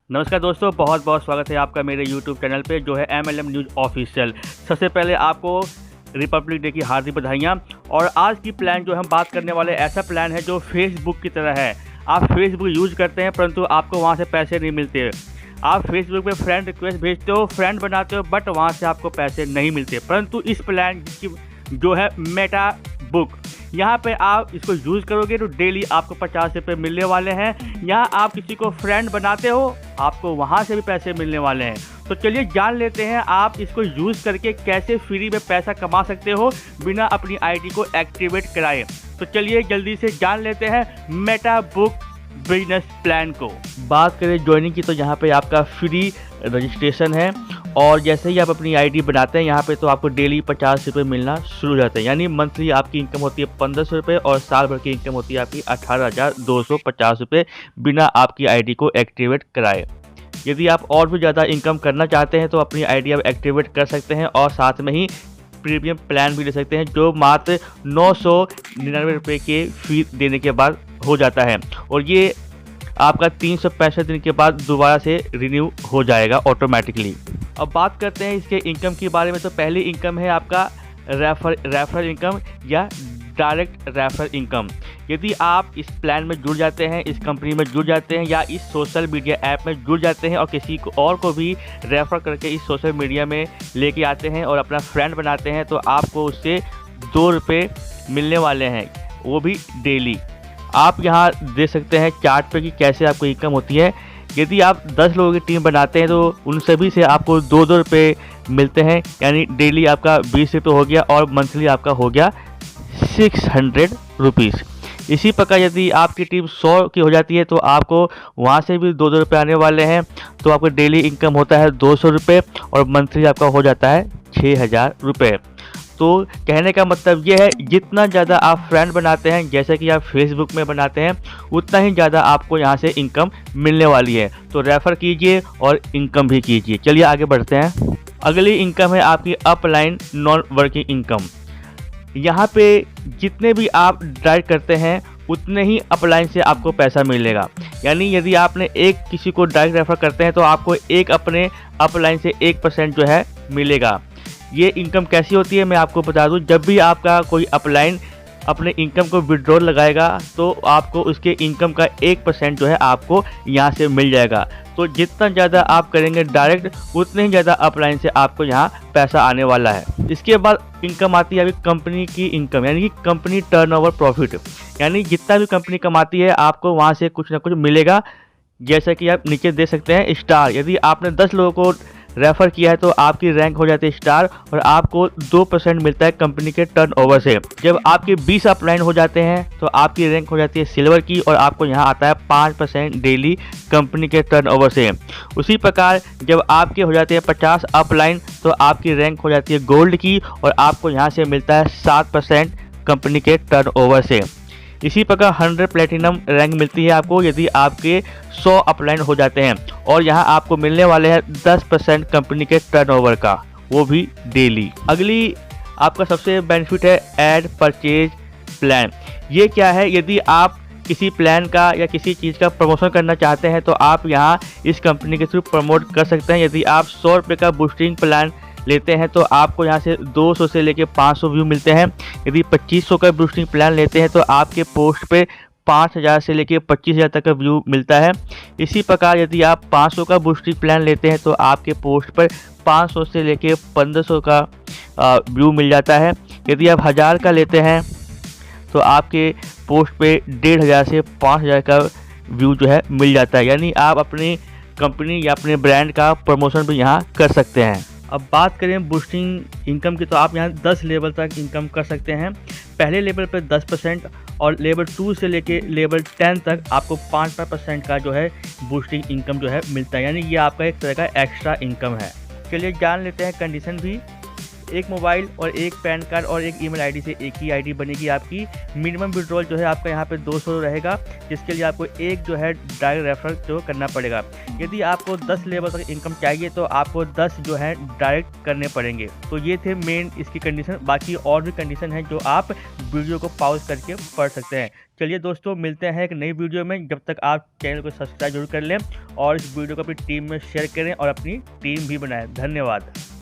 नमस्कार दोस्तों, बहुत बहुत स्वागत है आपका मेरे YouTube चैनल पे जो है MLM न्यूज़ ऑफिशियल। सबसे पहले आपको रिपब्लिक डे की हार्दिक बधाइयाँ। और आज की प्लान जो हम बात करने वाले ऐसा प्लान है जो फेसबुक की तरह है। आप फेसबुक यूज़ करते हैं परंतु आपको वहाँ से पैसे नहीं मिलते। आप फेसबुक पे फ्रेंड रिक्वेस्ट भेजते हो, फ्रेंड बनाते हो, बट वहाँ से आपको पैसे नहीं मिलते। परंतु इस प्लान की जो है मेटा बुक, यहाँ पे आप इसको यूज़ करोगे तो डेली आपको 50 रुपये मिलने वाले हैं। यहाँ आप किसी को फ्रेंड बनाते हो, आपको वहाँ से भी पैसे मिलने वाले हैं। तो चलिए जान लेते हैं आप इसको यूज़ करके कैसे फ्री में पैसा कमा सकते हो बिना अपनी आईडी को एक्टिवेट कराए। तो चलिए जल्दी से जान लेते हैं मेटा बुक बिजनेस प्लान को। बात करें ज्वाइनिंग की तो यहाँ पे आपका फ्री रजिस्ट्रेशन है और जैसे ही आप अपनी आईडी बनाते हैं यहाँ पे तो आपको डेली 50 रुपये मिलना शुरू हो जाता है। यानी मंथली आपकी इनकम होती है 1500 रुपये और साल भर की इनकम होती है आपकी 18,250 रुपये बिना आपकी आईडी को एक्टिवेट कराए। यदि आप और भी ज़्यादा इनकम करना चाहते हैं तो अपनी आईडी आप एक्टिवेट कर सकते हैं और साथ में ही प्रीमियम प्लान भी ले सकते हैं जो मात्र 999 रुपये के फी देने के बाद हो जाता है और ये आपका 365 दिन के बाद दोबारा से रिन्यू हो जाएगा ऑटोमेटिकली। अब बात करते हैं इसके इनकम के बारे में। तो पहली इनकम है आपका रेफरल इनकम या डायरेक्ट रेफरल इनकम। यदि आप इस प्लान में जुड़ जाते हैं, इस कंपनी में जुड़ जाते हैं या इस सोशल मीडिया ऐप में जुड़ जाते हैं और किसी को और को भी रेफ़र करके इस सोशल मीडिया में लेके आते हैं और अपना फ्रेंड बनाते हैं तो आपको उससे 2 रुपये मिलने वाले हैं, वो भी डेली। आप यहाँ देख सकते हैं चार्ट पे कि कैसे आपको इनकम होती है। यदि आप 10 लोगों की टीम बनाते हैं तो उन सभी से आपको 2-2 रुपये मिलते हैं, यानी डेली आपका 20 रुपये हो गया और मंथली आपका हो गया 600 रुपीज़। इसी प्रकार यदि आपकी टीम 100 की हो जाती है तो आपको वहाँ से भी 2-2 रुपये आने वाले हैं, तो आपको डेली इनकम होता है 200 रुपये और मंथली आपका हो जाता है 6000 रुपये। तो कहने का मतलब ये है जितना ज़्यादा आप फ्रेंड बनाते हैं, जैसे कि आप फेसबुक में बनाते हैं, उतना ही ज़्यादा आपको यहाँ से इनकम मिलने वाली है। तो रेफ़र कीजिए और इनकम भी कीजिए। चलिए आगे बढ़ते हैं। अगली इनकम है आपकी अपलाइन नॉन वर्किंग इनकम। यहाँ पे जितने भी आप डायरेक्ट करते हैं उतने ही अपलाइन से आपको पैसा मिलेगा। यानी यदि आपने एक किसी को डायरेक्ट रेफ़र करते हैं तो आपको एक अपने अपलाइन से 1% जो है मिलेगा। ये इनकम कैसी होती है मैं आपको बता दूं। जब भी आपका कोई अपलाइन अपने इनकम को विड्रॉल लगाएगा तो आपको उसके इनकम का 1% जो है आपको यहाँ से मिल जाएगा। तो जितना ज़्यादा आप करेंगे डायरेक्ट उतने ही ज़्यादा अपलाइन से आपको यहाँ पैसा आने वाला है। इसके बाद इनकम आती है अभी कंपनी की इनकम, यानी कि कंपनी टर्नओवर प्रॉफिट। यानी जितना भी कंपनी कमाती है आपको वहाँ से कुछ ना कुछ मिलेगा। जैसा कि आप नीचे देख सकते हैं स्टार। यदि आपने 10 लोगों को रेफ़र किया है तो आपकी रैंक हो जाती है स्टार और आपको 2% मिलता है कंपनी के टर्नओवर से। जब आपके 20 अपलाइन हो जाते हैं तो आपकी रैंक हो जाती है सिल्वर की और आपको यहाँ आता है 5% डेली कंपनी के टर्नओवर से। उसी प्रकार जब आपके हो जाते हैं 50 अपलाइन तो आपकी रैंक हो जाती है गोल्ड की और आपको यहाँ से मिलता है 7% कंपनी के टर्नओवर से। इसी प्रकार 100 प्लेटिनम रैंक मिलती है आपको यदि आपके 100 अपलाइन हो जाते हैं और यहाँ आपको मिलने वाले हैं 10% कंपनी के टर्नओवर का, वो भी डेली। अगली आपका सबसे बेनिफिट है ऐड परचेज प्लान। ये क्या है? यदि आप किसी प्लान का या किसी चीज़ का प्रमोशन करना चाहते हैं तो आप यहाँ इस कंपनी के थ्रू प्रमोट कर सकते हैं। यदि आप 100 रुपये का बूस्टिंग प्लान लेते हैं तो आपको यहाँ से 200 से लेके 500 व्यू मिलते हैं। यदि 2500 का बूस्टिंग प्लान लेते हैं तो आपके पोस्ट पे 5000 से लेके 25000 तक का व्यू मिलता है। इसी प्रकार यदि आप 500 का बूस्टिंग प्लान लेते हैं तो आपके पोस्ट पर 500 से लेके 1500 का व्यू मिल जाता है। यदि आप 1000 का लेते हैं तो आपके पोस्ट पे 1500 से 5000 का व्यू जो है मिल जाता है। यानी आप अपनी कंपनी या अपने ब्रांड का प्रमोशन भी यहाँ कर सकते हैं। अब बात करें बूस्टिंग इनकम की तो आप यहाँ 10 लेवल तक इनकम कर सकते हैं। पहले लेवल पर 10% और लेवल 2 से लेके लेवल 10 तक आपको 5% का जो है बूस्टिंग इनकम जो है मिलता है। यानी ये आपका एक तरह का एक्स्ट्रा इनकम है। चलिए जान लेते हैं कंडीशन भी एक मोबाइल और एक पैन कार्ड और एक ईमेल आईडी से एक ही आईडी बनेगी आपकी। मिनिमम विड्रॉल जो है आपका यहाँ पे 200 रहेगा, जिसके लिए आपको एक जो है डायरेक्ट रेफर जो करना पड़ेगा। यदि आपको 10 लेवल तक इनकम चाहिए तो आपको 10 जो है डायरेक्ट करने पड़ेंगे। तो ये थे मेन इसकी कंडीशन, बाकी और भी कंडीशन है जो आप वीडियो को पॉज करके पढ़ सकते हैं। चलिए दोस्तों, मिलते हैं एक नई वीडियो में। जब तक आप चैनल को सब्सक्राइब जरूर कर लें और इस वीडियो को अपनी टीम में शेयर करें और अपनी टीम भी बनाएं। धन्यवाद।